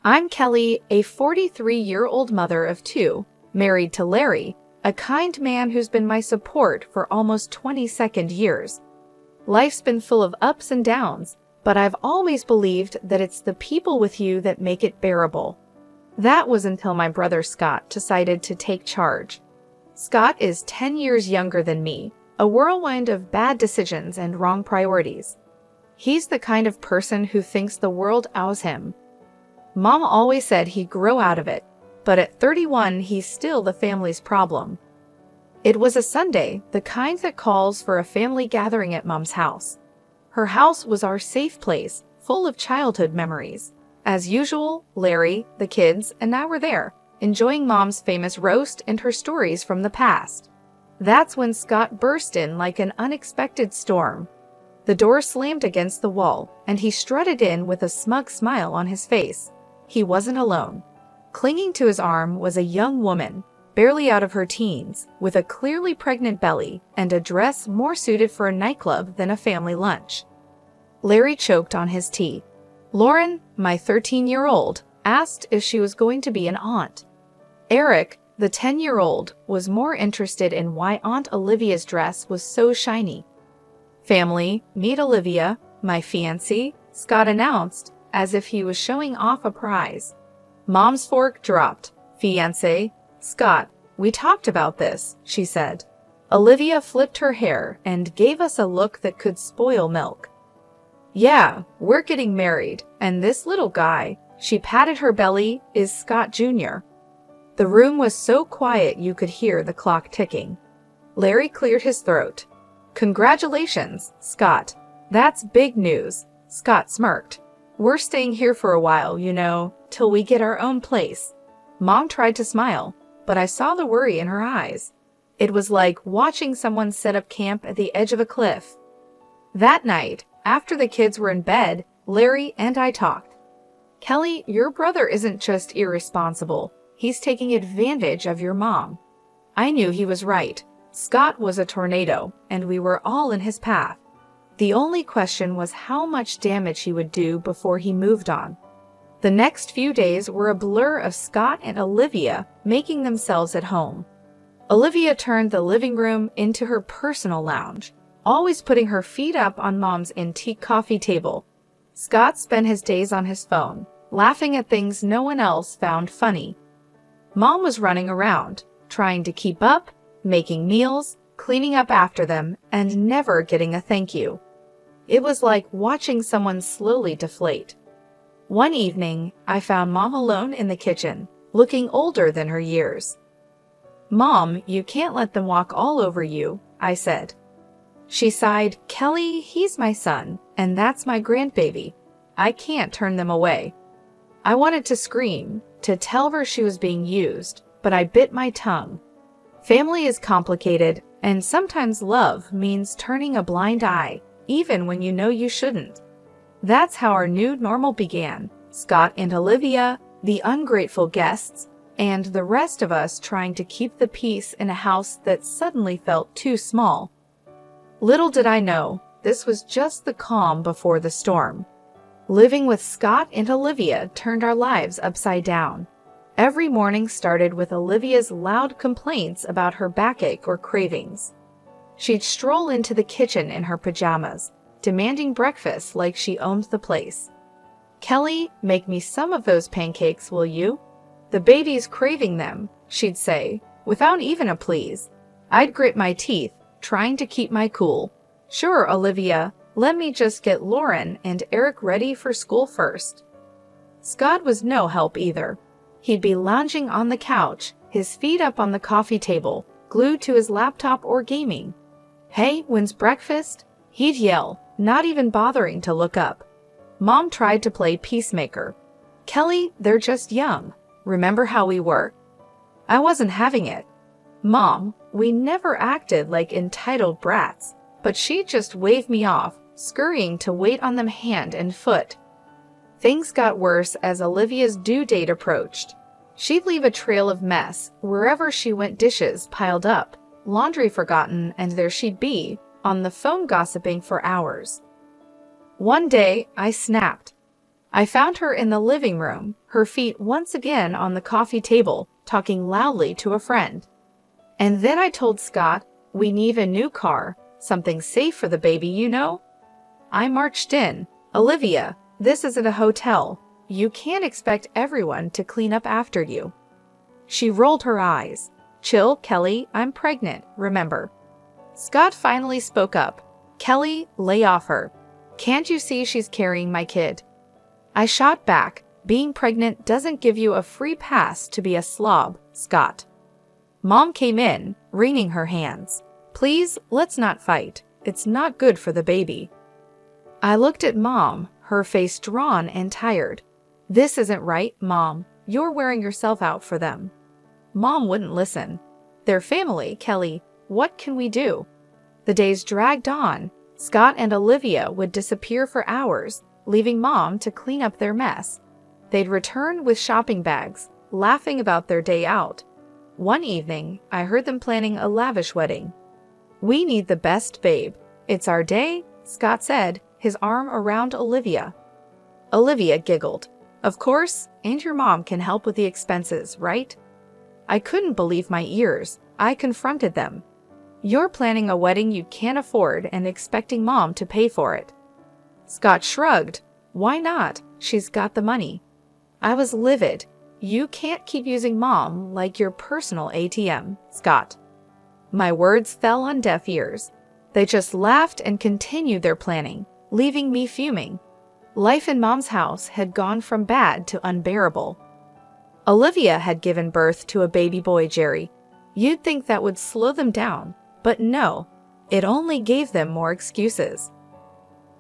I'm Kelly, a 43-year-old mother of two, married to Larry, a kind man who's been my support for almost 22 years. Life's been full of ups and downs, but I've always believed that it's the people with you that make it bearable. That was until my brother Scott decided to take charge. Scott is 10 years younger than me, a whirlwind of bad decisions and wrong priorities. He's the kind of person who thinks the world owes him. Mom always said he'd grow out of it, but at 31 he's still the family's problem. It was a Sunday, the kind that calls for a family gathering at Mom's house. Her house was our safe place, full of childhood memories. As usual, Larry, the kids, and I were there, enjoying Mom's famous roast and her stories from the past. That's when Scott burst in like an unexpected storm. The door slammed against the wall, and he strutted in with a smug smile on his face. He wasn't alone. Clinging to his arm was a young woman, barely out of her teens, with a clearly pregnant belly and a dress more suited for a nightclub than a family lunch. Larry choked on his tea. Lauren, my 13-year-old, asked if she was going to be an aunt. Eric, the 10-year-old, was more interested in why Aunt Olivia's dress was so shiny. Family, meet Olivia, my fiancée, Scott announced, as if he was showing off a prize. Mom's fork dropped. Fiancé, Scott, we talked about this, she said. Olivia flipped her hair and gave us a look that could spoil milk. Yeah, we're getting married, and this little guy, she patted her belly, is Scott Jr. The room was so quiet you could hear the clock ticking. Larry cleared his throat. Congratulations, Scott. That's big news, Scott smirked. We're staying here for a while, till we get our own place. Mom tried to smile, but I saw the worry in her eyes. It was like watching someone set up camp at the edge of a cliff. That night, after the kids were in bed, Larry and I talked. Kelly, your brother isn't just irresponsible. He's taking advantage of your mom. I knew he was right. Scott was a tornado, and we were all in his path. The only question was how much damage he would do before he moved on. The next few days were a blur of Scott and Olivia making themselves at home. Olivia turned the living room into her personal lounge, always putting her feet up on Mom's antique coffee table. Scott spent his days on his phone, laughing at things no one else found funny. Mom was running around, trying to keep up, making meals, cleaning up after them, and never getting a thank you. It was like watching someone slowly deflate. One evening, I found Mom alone in the kitchen, looking older than her years. Mom, you can't let them walk all over you, I said. She sighed, Kelly, he's my son, and that's my grandbaby. I can't turn them away. I wanted to scream, to tell her she was being used, but I bit my tongue. Family is complicated, and sometimes love means turning a blind eye, even when you know you shouldn't. That's how our new normal began, Scott and Olivia, the ungrateful guests, and the rest of us trying to keep the peace in a house that suddenly felt too small. Little did I know, this was just the calm before the storm. Living with Scott and Olivia turned our lives upside down. Every morning started with Olivia's loud complaints about her backache or cravings. She'd stroll into the kitchen in her pajamas, demanding breakfast like she owned the place. Kelly, make me some of those pancakes, will you? The baby's craving them, she'd say, without even a please. I'd grit my teeth, trying to keep my cool. Sure, Olivia, let me just get Lauren and Eric ready for school first. Scott was no help either. He'd be lounging on the couch, his feet up on the coffee table, glued to his laptop or gaming. Hey, when's breakfast? He'd yell, not even bothering to look up. Mom tried to play peacemaker. Kelly, they're just young. Remember how we were? I wasn't having it. Mom, we never acted like entitled brats, but she'd just wave me off, scurrying to wait on them hand and foot. Things got worse as Olivia's due date approached. She'd leave a trail of mess wherever she went, dishes piled up, laundry forgotten, and there she'd be, on the phone gossiping for hours. One day, I snapped. I found her in the living room, her feet once again on the coffee table, talking loudly to a friend. And then I told Scott, we need a new car, something safe for the baby, you know? I marched in. Olivia, this isn't a hotel. You can't expect everyone to clean up after you. She rolled her eyes. Chill, Kelly, I'm pregnant, remember. Scott finally spoke up. Kelly, lay off her. Can't you see she's carrying my kid? I shot back. Being pregnant doesn't give you a free pass to be a slob, Scott. Mom came in, wringing her hands. Please, let's not fight. It's not good for the baby. I looked at Mom, her face drawn and tired. This isn't right, Mom. You're wearing yourself out for them. Mom wouldn't listen. Their family, Kelly. What can we do? The days dragged on. Scott and Olivia would disappear for hours, leaving Mom to clean up their mess. They'd return with shopping bags, laughing about their day out. One evening, I heard them planning a lavish wedding. We need the best, babe. It's our day, Scott said, his arm around Olivia. Olivia giggled. Of course, and your mom can help with the expenses, right? I couldn't believe my ears. I confronted them. You're planning a wedding you can't afford and expecting Mom to pay for it. Scott shrugged. Why not? She's got the money. I was livid. You can't keep using Mom like your personal ATM, Scott. My words fell on deaf ears. They just laughed and continued their planning, leaving me fuming. Life in Mom's house had gone from bad to unbearable. Olivia had given birth to a baby boy, Jerry. You'd think that would slow them down, but no, it only gave them more excuses.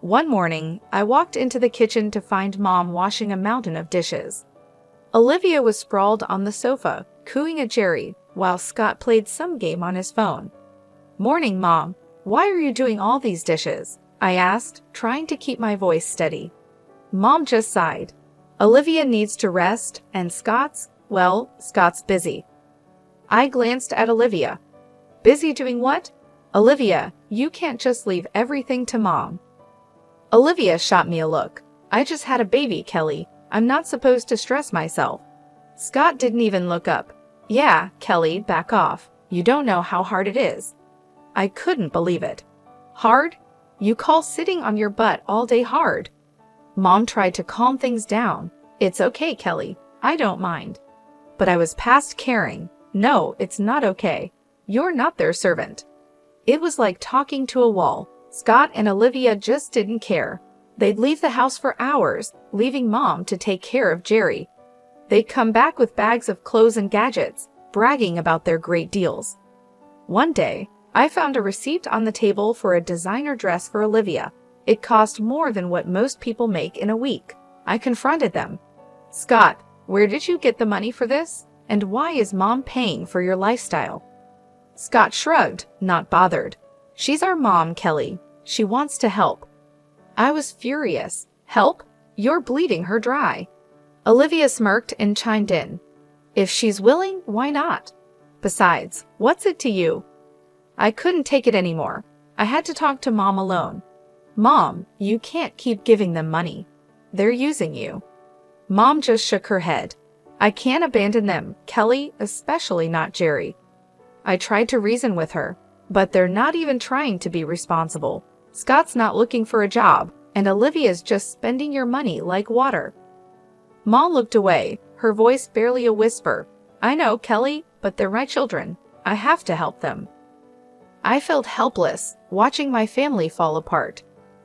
One morning, I walked into the kitchen to find Mom washing a mountain of dishes. Olivia was sprawled on the sofa, cooing at Jerry, while Scott played some game on his phone. Morning, Mom. Why are you doing all these dishes? I asked, trying to keep my voice steady. Mom just sighed. Olivia needs to rest, and Scott's busy. I glanced at Olivia. Busy doing what? Olivia, you can't just leave everything to Mom. Olivia shot me a look. I just had a baby, Kelly. I'm not supposed to stress myself. Scott didn't even look up. Yeah, Kelly, back off. You don't know how hard it is. I couldn't believe it. Hard? You call sitting on your butt all day hard? Mom tried to calm things down. It's okay, Kelly. I don't mind. But I was past caring. No, it's not okay. You're not their servant. It was like talking to a wall. Scott and Olivia just didn't care. They'd leave the house for hours, leaving Mom to take care of Jerry. They'd come back with bags of clothes and gadgets, bragging about their great deals. One day, I found a receipt on the table for a designer dress for Olivia. It cost more than what most people make in a week. I confronted them. Scott, where did you get the money for this? And why is Mom paying for your lifestyle? Scott shrugged, not bothered. She's our mom, Kelly. She wants to help. I was furious. Help? You're bleeding her dry. Olivia smirked and chimed in. If she's willing, why not? Besides, what's it to you? I couldn't take it anymore. I had to talk to Mom alone. Mom, you can't keep giving them money. They're using you. Mom just shook her head. I can't abandon them, Kelly, especially not Jerry. I tried to reason with her, but they're not even trying to be responsible. Scott's not looking for a job, and Olivia's just spending your money like water. Mom looked away, her voice barely a whisper. I know, Kelly, but they're my children. I have to help them. I felt helpless, watching my family fall apart.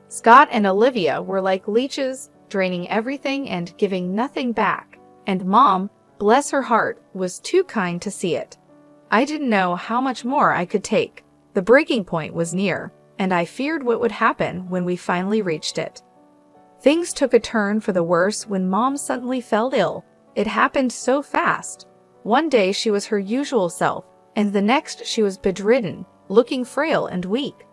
Scott and Olivia were like leeches, draining everything and giving nothing back. And Mom, bless her heart, was too kind to see it. I didn't know how much more I could take. The breaking point was near, and I feared what would happen when we finally reached it. Things took a turn for the worse when Mom suddenly fell ill. It happened so fast. One day she was her usual self, and the next she was bedridden, looking frail and weak.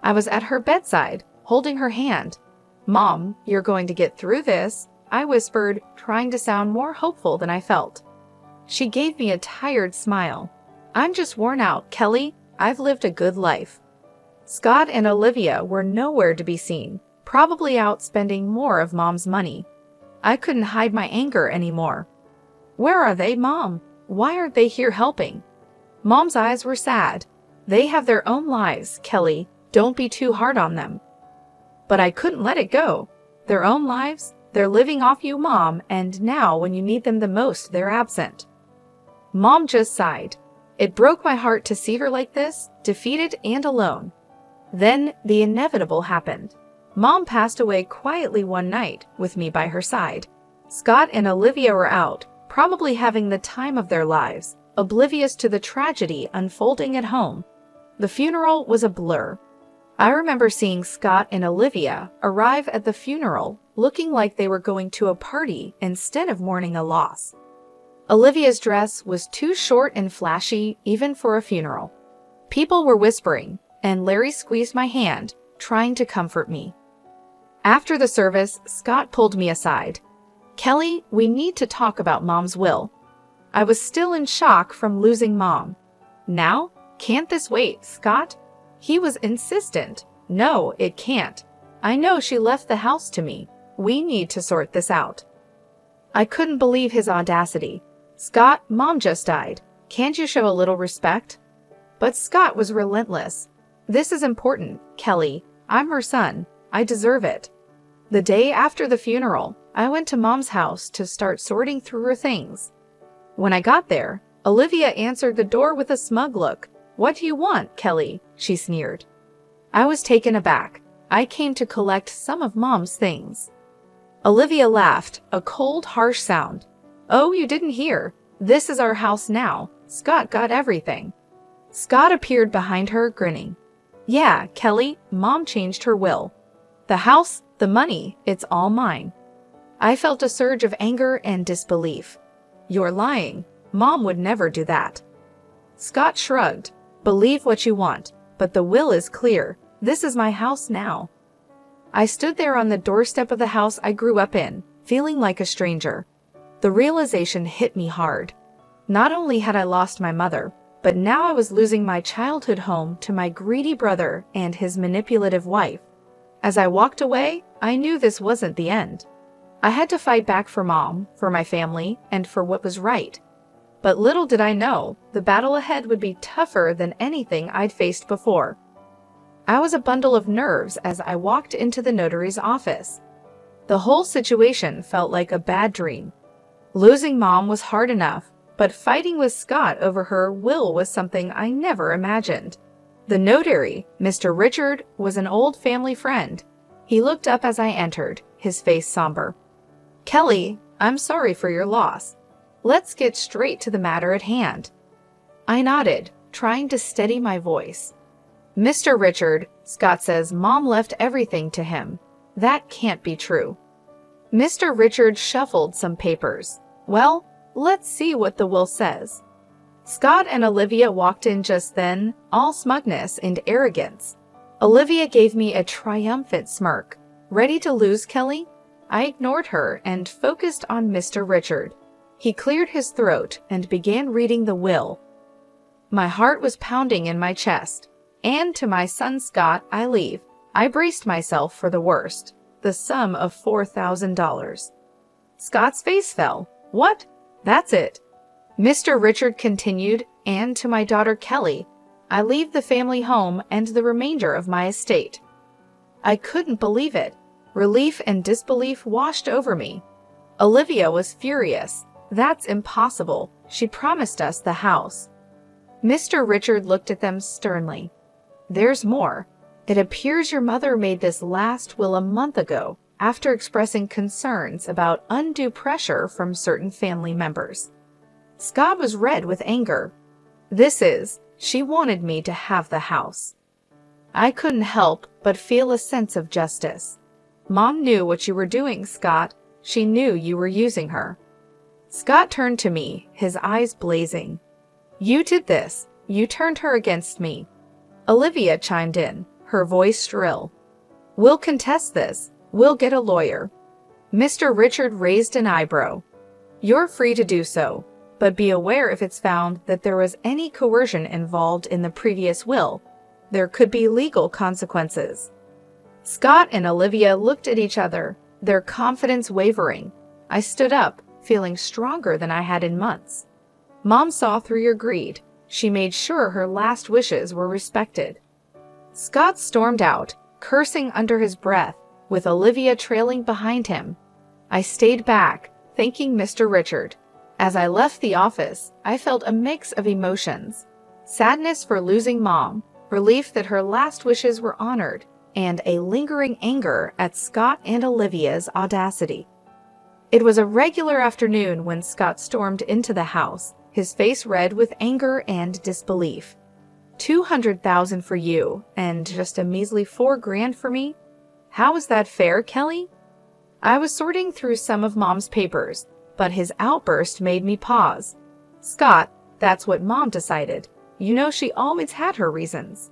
I was at her bedside, holding her hand. Mom, you're going to get through this, I whispered, trying to sound more hopeful than I felt. She gave me a tired smile. I'm just worn out, Kelly. I've lived a good life. Scott and Olivia were nowhere to be seen, probably out spending more of Mom's money. I couldn't hide my anger anymore. Where are they, Mom? Why aren't they here helping? Mom's eyes were sad. They have their own lives, Kelly. Don't be too hard on them. But I couldn't let it go. Their own lives? They're living off you, Mom, and now when you need them the most, they're absent. Mom just sighed. It broke my heart to see her like this, defeated and alone. Then the inevitable happened. Mom passed away quietly one night, with me by her side. Scott and Olivia were out, probably having the time of their lives, oblivious to the tragedy unfolding at home. The funeral was a blur. I remember seeing Scott and Olivia arrive at the funeral looking like they were going to a party instead of mourning a loss. Olivia's dress was too short and flashy even for a funeral. People were whispering, and Larry squeezed my hand, trying to comfort me. After the service, Scott pulled me aside. Kelly, we need to talk about Mom's will. I was still in shock from losing Mom. Now? Can't this wait, Scott? He was insistent. No, it can't. I know she left the house to me. We need to sort this out. I couldn't believe his audacity. Scott, Mom just died. Can't you show a little respect? But Scott was relentless. This is important, Kelly. I'm her son. I deserve it. The day after the funeral, I went to Mom's house to start sorting through her things. When I got there, Olivia answered the door with a smug look. What do you want, Kelly? She sneered. I was taken aback. I came to collect some of Mom's things. Olivia laughed, a cold, harsh sound. Oh, you didn't hear. This is our house now. Scott got everything. Scott appeared behind her, grinning. Yeah, Kelly, Mom changed her will. The house, the money, it's all mine. I felt a surge of anger and disbelief. You're lying. Mom would never do that. Scott shrugged. Believe what you want, but the will is clear. This is my house now. I stood there on the doorstep of the house I grew up in, feeling like a stranger. The realization hit me hard. Not only had I lost my mother, but now I was losing my childhood home to my greedy brother and his manipulative wife. As I walked away, I knew this wasn't the end. I had to fight back for Mom, for my family, and for what was right. But little did I know, the battle ahead would be tougher than anything I'd faced before. I was a bundle of nerves as I walked into the notary's office. The whole situation felt like a bad dream. Losing Mom was hard enough, but fighting with Scott over her will was something I never imagined. The notary, Mr. Richard, was an old family friend. He looked up as I entered, his face somber. Kelly, I'm sorry for your loss. Let's get straight to the matter at hand. I nodded, trying to steady my voice. Mr. Richard, Scott says Mom left everything to him. That can't be true. Mr. Richard shuffled some papers. Well, let's see what the will says. Scott and Olivia walked in just then, all smugness and arrogance. Olivia gave me a triumphant smirk. Ready to lose, Kelly? I ignored her and focused on Mr. Richard. He cleared his throat and began reading the will. My heart was pounding in my chest. And to my son Scott, I leave. I braced myself for the worst. The sum of $4,000. Scott's face fell. What? That's it. Mr. Richard continued, and to my daughter Kelly, I leave the family home and the remainder of my estate. I couldn't believe it. Relief and disbelief washed over me. Olivia was furious. That's impossible. She promised us the house. Mr. Richard looked at them sternly. There's more. It appears your mother made this last will a month ago, after expressing concerns about undue pressure from certain family members. Scott was red with anger. She wanted me to have the house. I couldn't help but feel a sense of justice. Mom knew what you were doing, Scott. She knew you were using her. Scott turned to me, his eyes blazing. You did this. You turned her against me. Olivia chimed in, her voice shrill. We'll contest this. We'll get a lawyer. Mr. Richard raised an eyebrow. You're free to do so, but be aware if it's found that there was any coercion involved in the previous will. There could be legal consequences. Scott and Olivia looked at each other, their confidence wavering. I stood up, feeling stronger than I had in months. Mom saw through your greed. She made sure her last wishes were respected. Scott stormed out, cursing under his breath, with Olivia trailing behind him. I stayed back, thanking Mr. Richard. As I left the office, I felt a mix of emotions. Sadness for losing Mom, relief that her last wishes were honored, and a lingering anger at Scott and Olivia's audacity. It was a regular afternoon when Scott stormed into the house, his face red with anger and disbelief. $200,000 for you, and just a measly $4,000 for me? How is that fair, Kelly? I was sorting through some of Mom's papers, but his outburst made me pause. Scott, that's what Mom decided. You know she always had her reasons.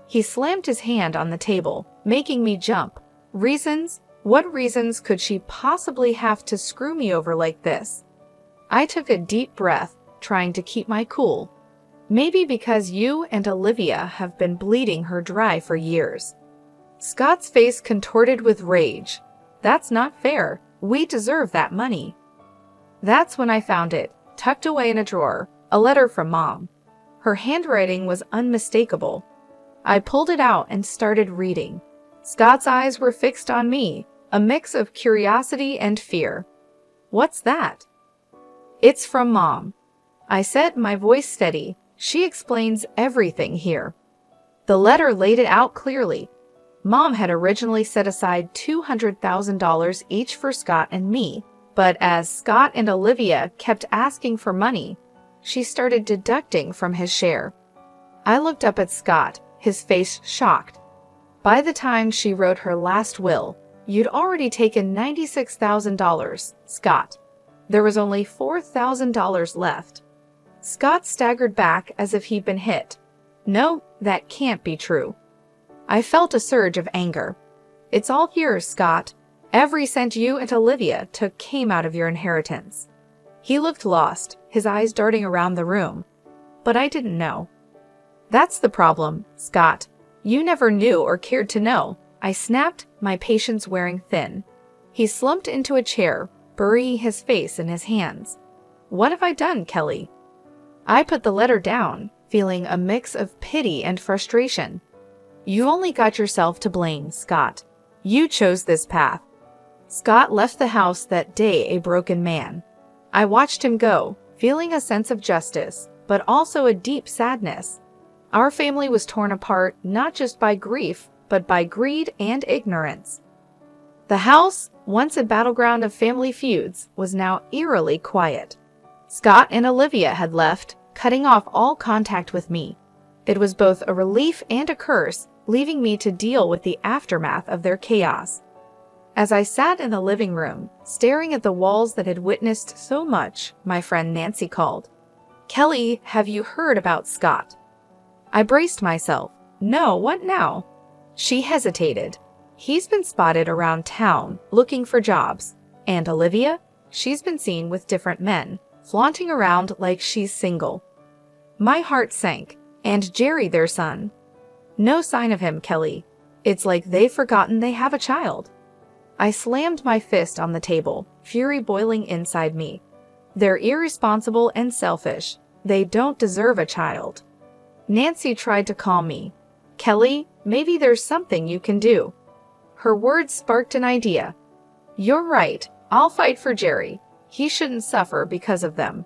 He slammed his hand on the table, making me jump. Reasons? What reasons could she possibly have to screw me over like this? I took a deep breath, trying to keep my cool. Maybe because you and Olivia have been bleeding her dry for years. Scott's face contorted with rage. That's not fair. We deserve that money. That's when I found it, tucked away in a drawer, a letter from Mom. Her handwriting was unmistakable. I pulled it out and started reading. Scott's eyes were fixed on me, a mix of curiosity and fear. What's that? It's from Mom. I said, my voice steady. She explains everything here. The letter laid it out clearly. Mom had originally set aside $200,000 each for Scott and me, but as Scott and Olivia kept asking for money, she started deducting from his share. I looked up at Scott, his face shocked. By the time she wrote her last will, you'd already taken $96,000, Scott. There was only $4,000 left. Scott staggered back as if he'd been hit. No, that can't be true. I felt a surge of anger. It's all yours, Scott. Every cent you and Olivia took came out of your inheritance. He looked lost, his eyes darting around the room. But I didn't know. That's the problem, Scott. You never knew or cared to know. I snapped, my patience wearing thin. He slumped into a chair, burying his face in his hands. What have I done, Kelly? I put the letter down, feeling a mix of pity and frustration. You only got yourself to blame, Scott. You chose this path. Scott left the house that day a broken man. I watched him go, feeling a sense of justice, but also a deep sadness. Our family was torn apart not just by grief, but by greed and ignorance. The house, once a battleground of family feuds, was now eerily quiet. Scott and Olivia had left, cutting off all contact with me. It was both a relief and a curse, leaving me to deal with the aftermath of their chaos. As I sat in the living room, staring at the walls that had witnessed so much, my friend Nancy called. Kelly, have you heard about Scott? I braced myself. No, what now? She hesitated. He's been spotted around town, looking for jobs. And Olivia? She's been seen with different men, flaunting around like she's single. My heart sank. And Jerry, their son. No sign of him, Kelly. It's like they've forgotten they have a child. I slammed my fist on the table, fury boiling inside me. They're irresponsible and selfish. They don't deserve a child. Nancy tried to calm me. Kelly, maybe there's something you can do. Her words sparked an idea. You're right. I'll fight for Jerry. He shouldn't suffer because of them.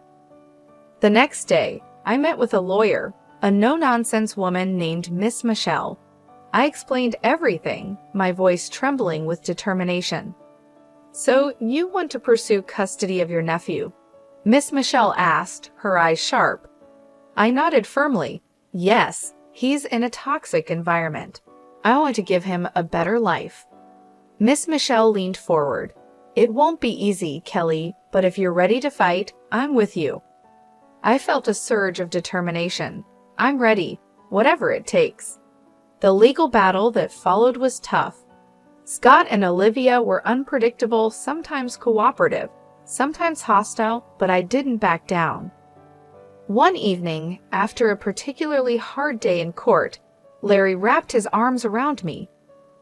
The next day, I met with a lawyer, a no-nonsense woman named Miss Michelle. I explained everything, my voice trembling with determination. So, you want to pursue custody of your nephew? Miss Michelle asked, her eyes sharp. I nodded firmly. Yes, he's in a toxic environment. I want to give him a better life. Miss Michelle leaned forward. It won't be easy, Kelly, but if you're ready to fight, I'm with you. I felt a surge of determination. I'm ready, whatever it takes. The legal battle that followed was tough. Scott and Olivia were unpredictable, sometimes cooperative, sometimes hostile, but I didn't back down. One evening, after a particularly hard day in court, Larry wrapped his arms around me.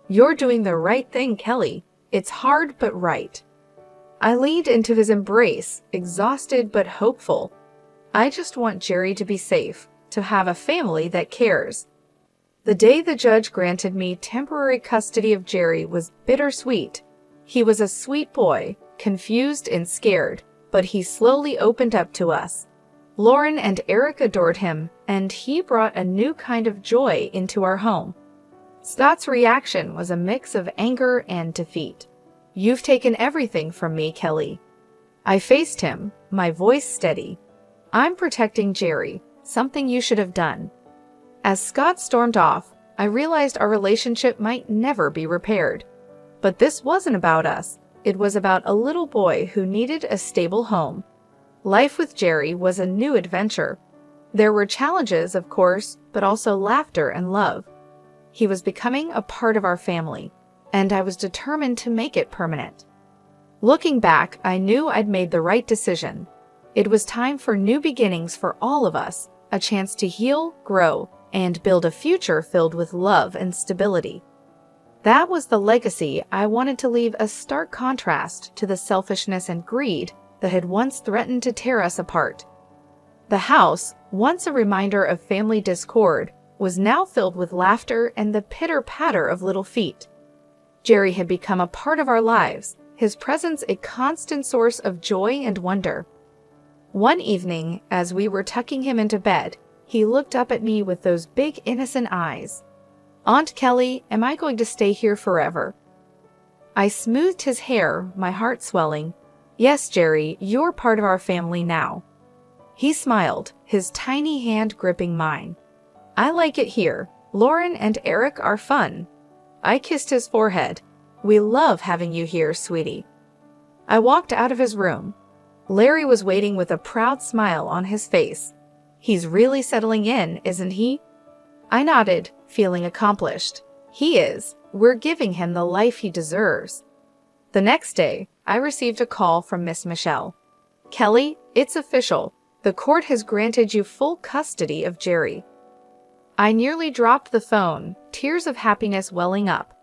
You're doing the right thing, Kelly. It's hard but right. I leaned into his embrace, exhausted but hopeful. I just want Jerry to be safe, to have a family that cares. The day the judge granted me temporary custody of Jerry was bittersweet. He was a sweet boy, confused and scared, but he slowly opened up to us. Lauren and Eric adored him, and he brought a new kind of joy into our home. Scott's reaction was a mix of anger and defeat. "You've taken everything from me, Kelly." I faced him, my voice steady. "I'm protecting Jerry, something you should have done." As Scott stormed off, I realized our relationship might never be repaired. But this wasn't about us. It was about a little boy who needed a stable home. Life with Jerry was a new adventure. There were challenges, of course, but also laughter and love. He was becoming a part of our family, and I was determined to make it permanent. Looking back, I knew I'd made the right decision. It was time for new beginnings for all of us, a chance to heal, grow, and build a future filled with love and stability. That was the legacy I wanted to leave, a stark contrast to the selfishness and greed that had once threatened to tear us apart. The house, once a reminder of family discord, was now filled with laughter and the pitter-patter of little feet. Jerry had become a part of our lives, his presence a constant source of joy and wonder. One evening, as we were tucking him into bed, he looked up at me with those big innocent eyes. "Aunt Kelly, am I going to stay here forever?" I smoothed his hair, my heart swelling. "Yes, Jerry, you're part of our family now." He smiled, his tiny hand gripping mine. "I like it here. Lauren and Eric are fun." I kissed his forehead. "We love having you here, sweetie." I walked out of his room. Larry was waiting with a proud smile on his face. "He's really settling in, isn't he?" I nodded, feeling accomplished. "He is. We're giving him the life he deserves." The next day, I received a call from Miss Michelle. "Kelly, it's official. The court has granted you full custody of Jerry." I nearly dropped the phone, tears of happiness welling up.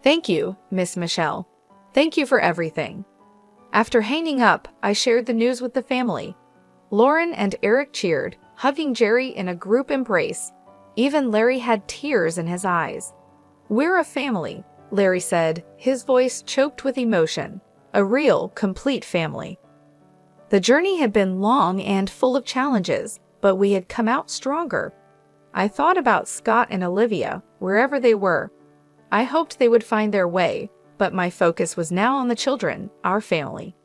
"Thank you, Miss Michelle. Thank you for everything." After hanging up, I shared the news with the family. Lauren and Eric cheered, hugging Jerry in a group embrace. Even Larry had tears in his eyes. "We're a family," Larry said, his voice choked with emotion. "A real, complete family." The journey had been long and full of challenges, but we had come out stronger. I thought about Scott and Olivia, wherever they were. I hoped they would find their way, but my focus was now on the children, our family.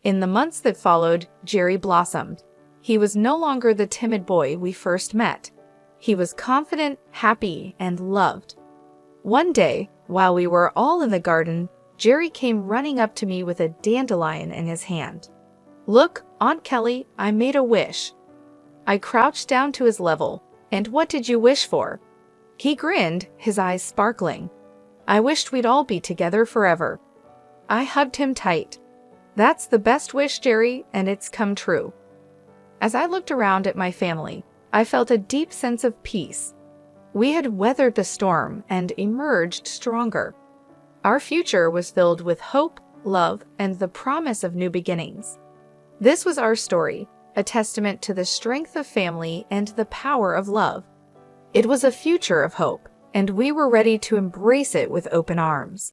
In the months that followed, Jerry blossomed. He was no longer the timid boy we first met. He was confident, happy, and loved. One day, while we were all in the garden, Jerry came running up to me with a dandelion in his hand. "Look, Aunt Kelly, I made a wish." I crouched down to his level. "And what did you wish for?" He grinned, his eyes sparkling. "I wished we'd all be together forever." I hugged him tight. "That's the best wish, Jerry, and it's come true." As I looked around at my family, I felt a deep sense of peace. We had weathered the storm and emerged stronger. Our future was filled with hope, love, and the promise of new beginnings. This was our story, a testament to the strength of family and the power of love. It was a future of hope, and we were ready to embrace it with open arms.